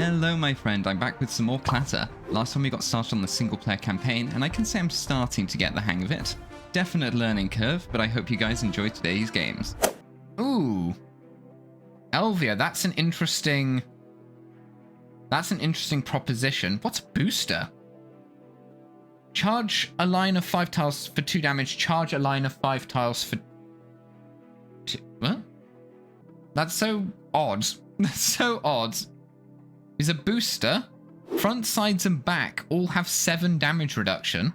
Hello my friend, I'm back with some more Clatter. Last time we got started on the single player campaign, and I can say I'm starting to get the hang of it. Definite learning curve, but I hope you guys enjoyed today's games. Ooh. Elvia, that's an interesting proposition. What's a booster? Charge a line of 5 tiles for 2 damage, charge a line of 5 tiles for 2... What? That's so odd. That's so odd. Is a booster. Front, sides, and back all have 7 damage reduction.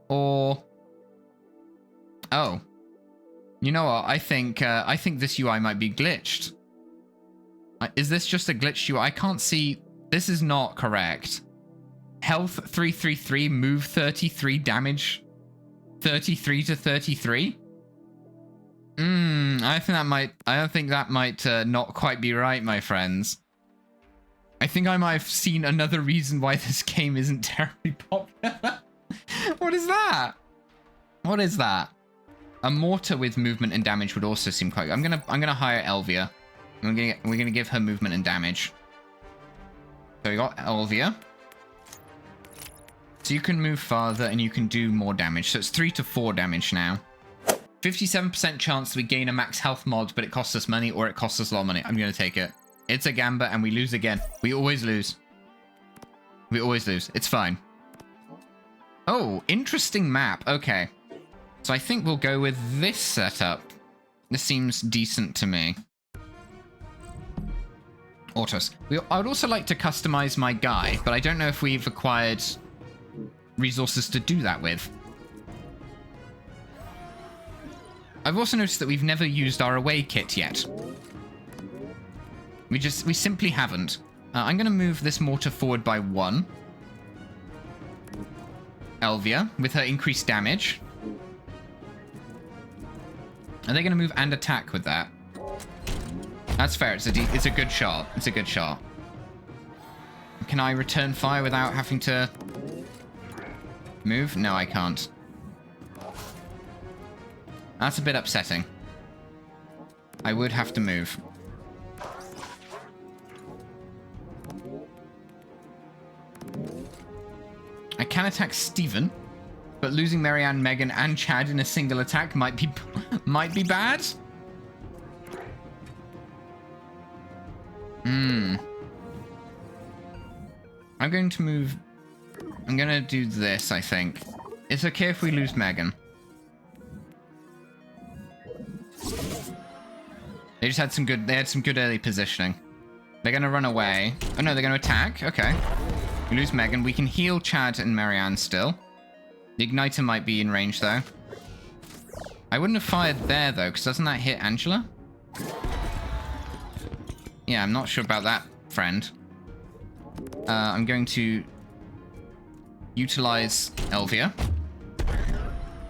Or... Oh. You know what? I think this UI might be glitched. Is this just a glitched UI? I can't see... This is not correct. Health 333, move 33, damage 33 to 33? I don't think that might not quite be right, my friends. I think I might have seen another reason why this game isn't terribly popular. What is that? What is that? A mortar with movement and damage would also seem quite good. I'm gonna hire Elvia. We're gonna give her movement and damage. So we got Elvia. So you can move farther and you can do more damage. So it's 3 to 4 damage now. 57% chance we gain a max health mod, but it costs us money or it costs us a lot of money. I'm gonna take it. It's a gamba and we lose again. We always lose. We always lose. It's fine. Oh, interesting map. Okay. So I think we'll go with this setup. This seems decent to me. Autos. I would also like to customize my guy, but I don't know if we've acquired resources to do that with. I've also noticed that we've never used our away kit yet. We simply haven't. I'm going to move this mortar forward by 1. Elvia, with her increased damage. Are they going to move and attack with that? That's fair. It's a good shot. It's a good shot. Can I return fire without having to move? No, I can't. That's a bit upsetting. I would have to move. I can attack Steven, but losing Marianne, Megan, and Chad in a single attack might be bad. I'm going to move. I'm going to do this, I think. It's okay if we lose Megan. They just had some good early positioning. They're going to run away. Oh no, they're going to attack. Okay. We lose Megan. We can heal Chad and Marianne still. The igniter might be in range though. I wouldn't have fired there though, because doesn't that hit Angela? Yeah, I'm not sure about that, friend. I'm going to utilize Elvia.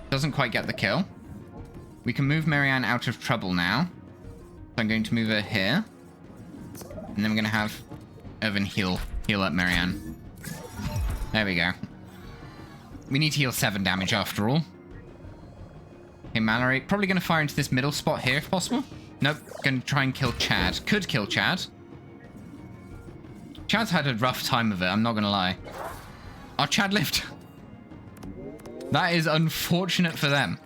Doesn't quite get the kill. We can move Marianne out of trouble now. So I'm going to move her here. And then we're going to have Irvin heal up Marianne. There we go. We need to heal 7 damage after all. Okay, Mallory. Probably going to fire into this middle spot here if possible. Nope. Going to try and kill Chad. Could kill Chad. Chad's had a rough time of it, I'm not going to lie. Oh, Chad lived. That is unfortunate for them.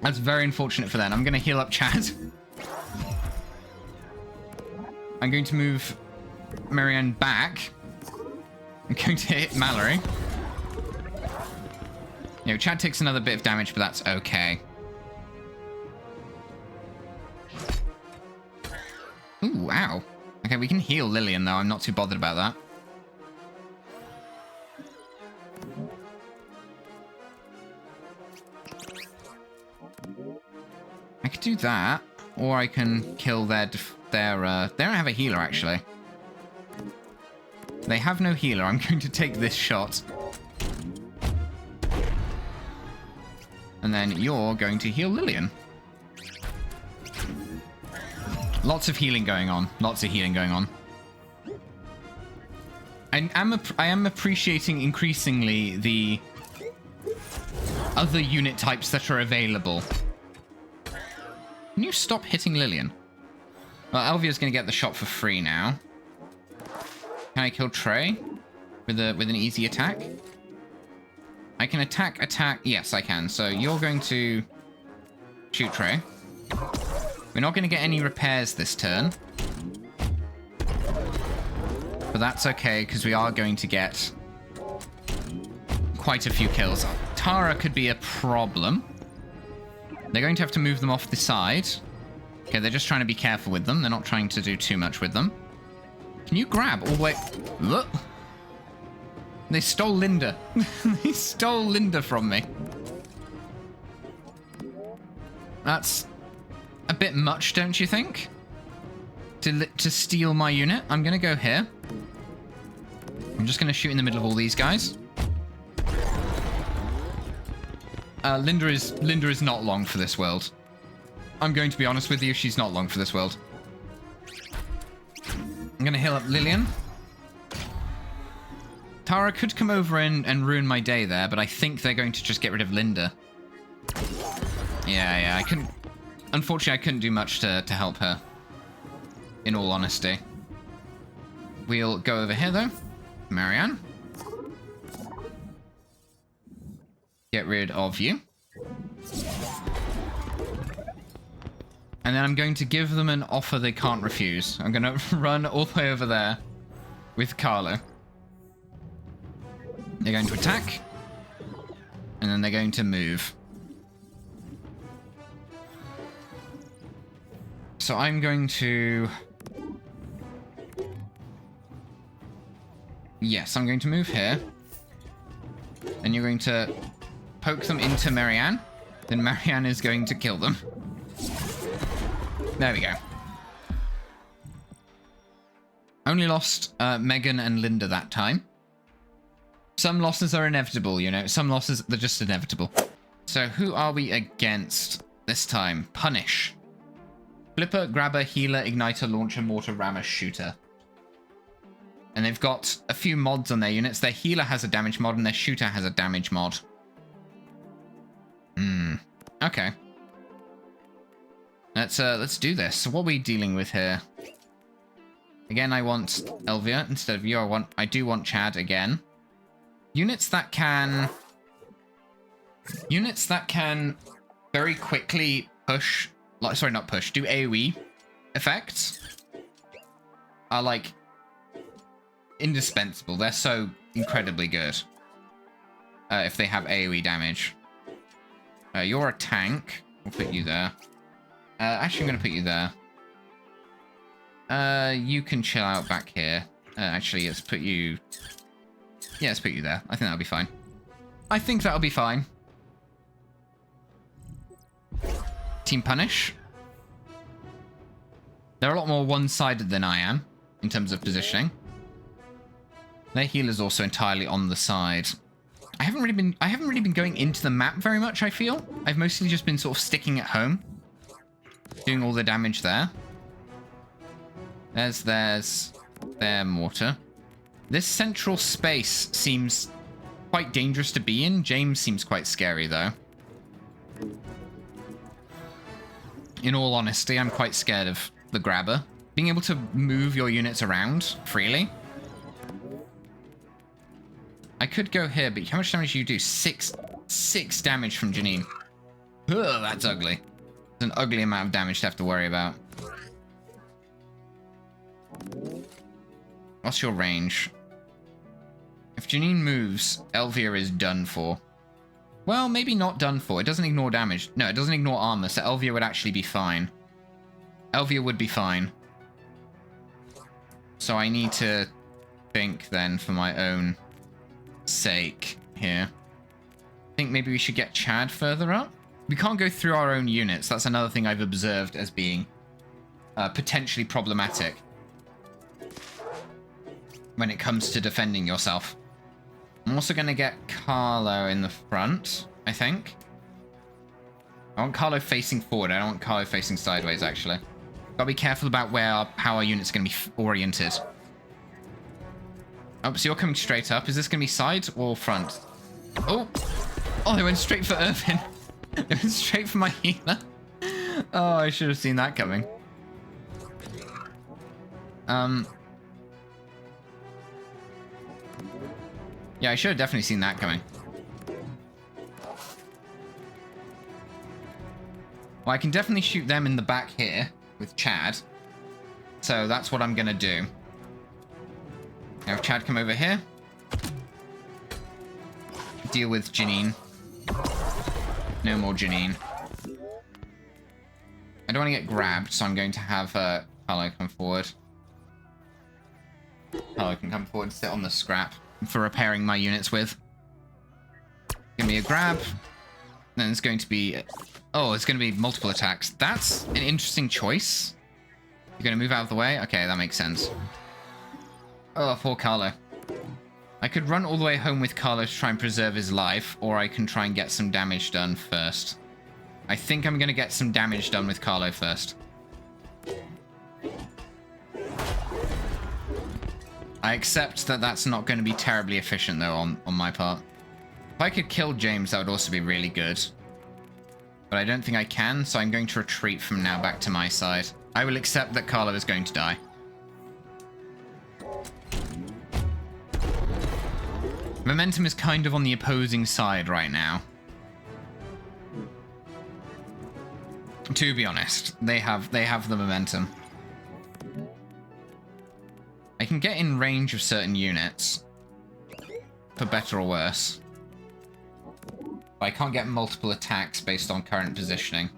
That's very unfortunate for them. I'm going to heal up Chad. I'm going to move Marianne back. I'm going to hit Mallory. You know, Chad takes another bit of damage, but that's okay. Ooh, ow. Okay, we can heal Lillian, though. I'm not too bothered about that. I could do that, or I can kill their they don't have a healer, actually. They have no healer. I'm going to take this shot. And then you're going to heal Lillian. Lots of healing going on. Lots of healing going on. I am appreciating increasingly the other unit types that are available. Can you stop hitting Lillian? Well, Elvia's going to get the shot for free now. Can I kill Trey with an easy attack? I can attack. Yes, I can. So you're going to shoot Trey. We're not going to get any repairs this turn. But that's okay, because we are going to get quite a few kills. Tara could be a problem. They're going to have to move them off the side. Okay, they're just trying to be careful with them. They're not trying to do too much with them. Can you grab all the way... Look. They stole Linda. They stole Linda from me. That's a bit much, don't you think? To steal my unit. I'm going to go here. I'm just going to shoot in the middle of all these guys. Linda is not long for this world. I'm going to be honest with you, she's not long for this world. I'm going to heal up Lillian. Tara could come over and ruin my day there, but I think they're going to just get rid of Linda. Yeah, I couldn't... Unfortunately, I couldn't do much to help her. In all honesty. We'll go over here, though. Marianne. Get rid of you. And then I'm going to give them an offer they can't refuse. I'm going to run all the way over there with Carlo. They're going to attack. And then they're going to move. So I'm going to... Yes, I'm going to move here. And you're going to poke them into Marianne. Then Marianne is going to kill them. There we go. Only lost Megan and Linda that time. Some losses are inevitable, you know. Some losses, they're just inevitable. So who are we against this time? Punish. Flipper, Grabber, Healer, Igniter, Launcher, Mortar, Rammer, Shooter. And they've got a few mods on their units. Their Healer has a damage mod and their Shooter has a damage mod. Okay. Let's do this. So what are we dealing with here? Again, I want Elvia instead of you. I do want Chad again. Units that can very quickly push, like, sorry, not push, do AoE effects are like indispensable. They're so incredibly good if they have AoE damage. You're a tank. We'll put you there. Actually, I'm going to put you there. You can chill out back here. Actually, let's put you... Yeah, let's put you there. I think that'll be fine. I think that'll be fine. Team Punish. They're a lot more one-sided than I am in terms of positioning. Their healer's also entirely on the side. I haven't really been going into the map very much, I feel. I've mostly just been sort of sticking at home. Doing all the damage there. There's their mortar. This central space seems quite dangerous to be in. James seems quite scary, though. In all honesty, I'm quite scared of the Grabber. Being able to move your units around freely. I could go here, but how much damage do you do? Six damage from Janine. Ugh, that's ugly. It's an ugly amount of damage to have to worry about. What's your range? If Janine moves, Elvia is done for. Well, maybe not done for. It doesn't ignore damage. No, it doesn't ignore armor, so Elvia would actually be fine. Elvia would be fine. So I need to think then for my own sake here. I think maybe we should get Chad further up. We can't go through our own units. That's another thing I've observed as being potentially problematic when it comes to defending yourself. I'm also going to get Carlo in the front, I think. I want Carlo facing forward. I don't want Carlo facing sideways, actually. Gotta be careful about how our unit's going to be oriented. Oh, so you're coming straight up. Is this going to be side or front? Oh, they went straight for Irvin. They went straight for my healer. Oh, I should have seen that coming. Yeah, I should have definitely seen that coming. Well, I can definitely shoot them in the back here with Chad. So that's what I'm going to do. Now, if Chad come over here. Deal with Janine. No more Janine. I don't want to get grabbed, so I'm going to have Carlo come forward. Carlo can come forward and sit on the scrap for repairing my units with. Give me a grab. Then it's going to be... Oh, it's going to be multiple attacks. That's an interesting choice. You're going to move out of the way? Okay, that makes sense. Oh, poor Carlo. I could run all the way home with Carlo to try and preserve his life, or I can try and get some damage done first. I think I'm going to get some damage done with Carlo first. I accept that that's not going to be terribly efficient, though, on my part. If I could kill James, that would also be really good. But I don't think I can, so I'm going to retreat from now back to my side. I will accept that Carlo is going to die. Momentum is kind of on the opposing side right now. To be honest, they have the momentum. I can get in range of certain units, for better or worse. But I can't get multiple attacks based on current positioning.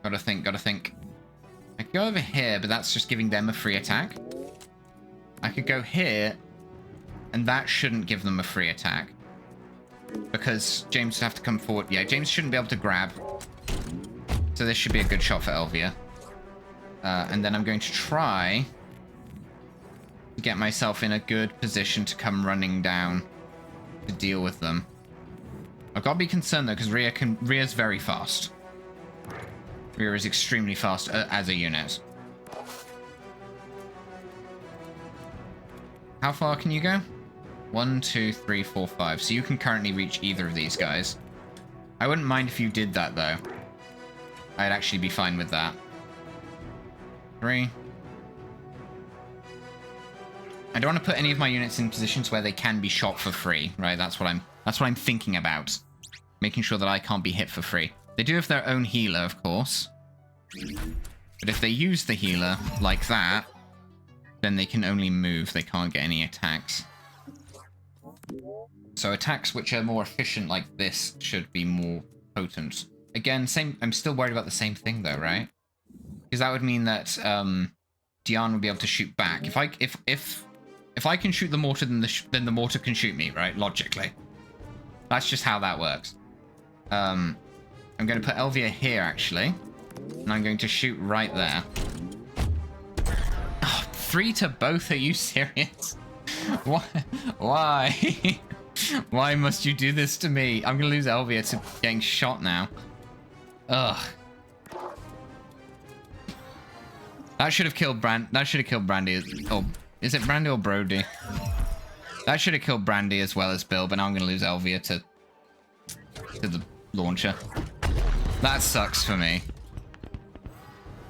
Gotta think. I could go over here, but that's just giving them a free attack. I could go here, and that shouldn't give them a free attack. Because James would have to come forward. Yeah, James shouldn't be able to grab. So this should be a good shot for Elvia. And then I'm going to try to get myself in a good position to come running down to deal with them. I've got to be concerned, though, because Rhea's very fast. Rhea is extremely fast as a unit. How far can you go? 1, 2, 3, 4, 5. So you can currently reach either of these guys. I wouldn't mind if you did that, though. I'd actually be fine with that. 3. I don't want to put any of my units in positions where they can be shot for free, right? That's what I'm thinking about. Making sure that I can't be hit for free. They do have their own healer, of course. But if they use the healer like that, then they can only move. They can't get any attacks. So attacks which are more efficient like this should be more potent. Again, I'm still worried about the same thing though, right? Because that would mean that Diane would be able to shoot back. If I can shoot the mortar, then the mortar can shoot me, right? Logically. That's just how that works. I'm going to put Elvia here, actually. And I'm going to shoot right there. Oh, 3 to both? Are you serious? Why? Why must you do this to me? I'm going to lose Elvia to getting shot now. Ugh. That should have killed Brandy. Oh, is it Brandy or Brody? That should have killed Brandy as well as Bill, but now I'm going to lose Elvia to the launcher. That sucks for me.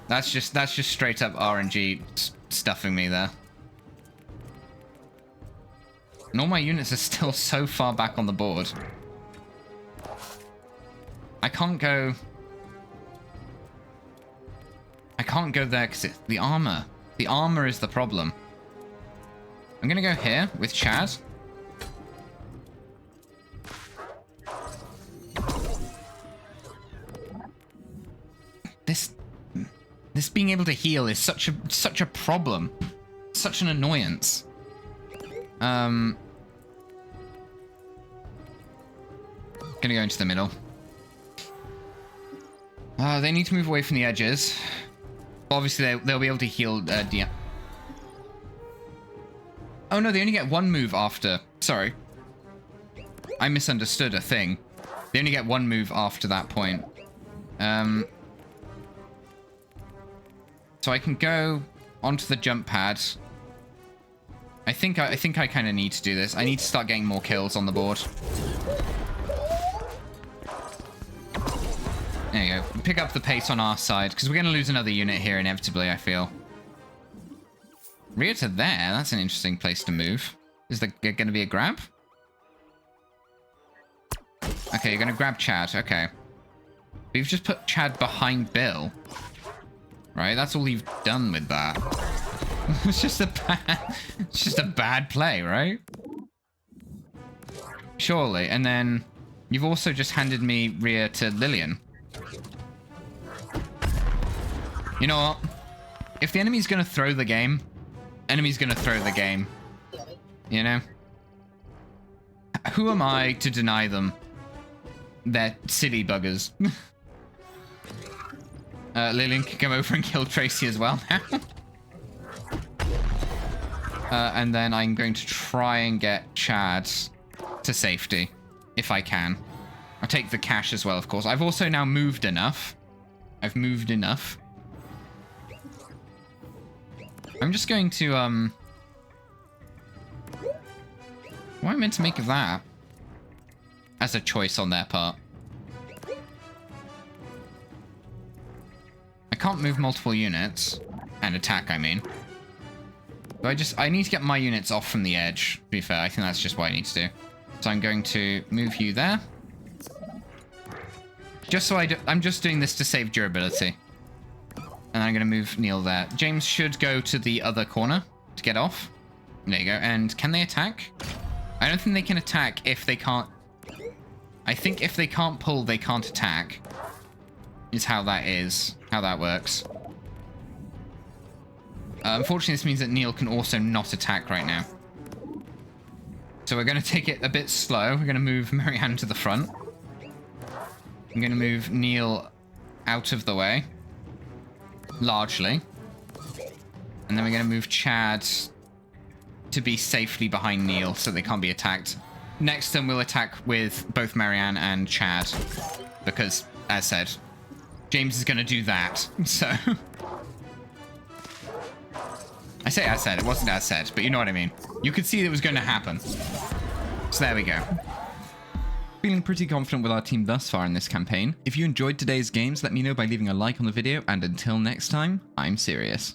That's just straight up RNG stuffing me there. And all my units are still so far back on the board. I can't go there because it's the armor. The armor is the problem. I'm going to go here with Chad. This being able to heal is such a problem. Such an annoyance. Gonna go into the middle. They need to move away from the edges. Obviously, they'll be able to heal Diane. Oh no, they only get 1 move after. Sorry. I misunderstood a thing. They only get 1 move after that point. So I can go onto the jump pad. I think I kind of need to do this. I need to start getting more kills on the board. There you go. Pick up the pace on our side, because we're going to lose another unit here inevitably, I feel. Rhea to there. That's an interesting place to move. Is there going to be a grab? Okay, you're going to grab Chad. Okay. We've just put Chad behind Bill. Right? That's all you've done with that. It's just a bad play, right? Surely. And then you've also just handed me Rhea to Lillian. You know what? If the enemy's going to throw the game, enemy's going to throw the game. You know? Who am I to deny them? They're silly buggers. Lillian can come over and kill Tracy as well now. And then I'm going to try and get Chad to safety, if I can. I'll take the cash as well, of course. I've also now moved enough. I've moved enough. I'm just going to, what am I meant to make of that? As a choice on their part. I can't move multiple units. And attack, I mean. So I need to get my units off from the edge, to be fair. I think that's just what I need to do. So I'm going to move you there. Just so I'm just doing this to save durability. And I'm going to move Neil there. James should go to the other corner to get off. There you go. And can they attack? I don't think they can attack if they can't... I think if they can't pull, they can't attack. Is how that works. Unfortunately, this means that Neil can also not attack right now. So we're going to take it a bit slow. We're going to move Marianne to the front. I'm going to move Neil out of the way. Largely. And then we're going to move Chad to be safely behind Neil so they can't be attacked. Next turn, we'll attack with both Marianne and Chad. Because, as said, James is going to do that. So... I say as said, it wasn't as said, but you know what I mean. You could see it was going to happen. So there we go. Feeling pretty confident with our team thus far in this campaign. If you enjoyed today's games, let me know by leaving a like on the video, and until next time, I'm Sirius.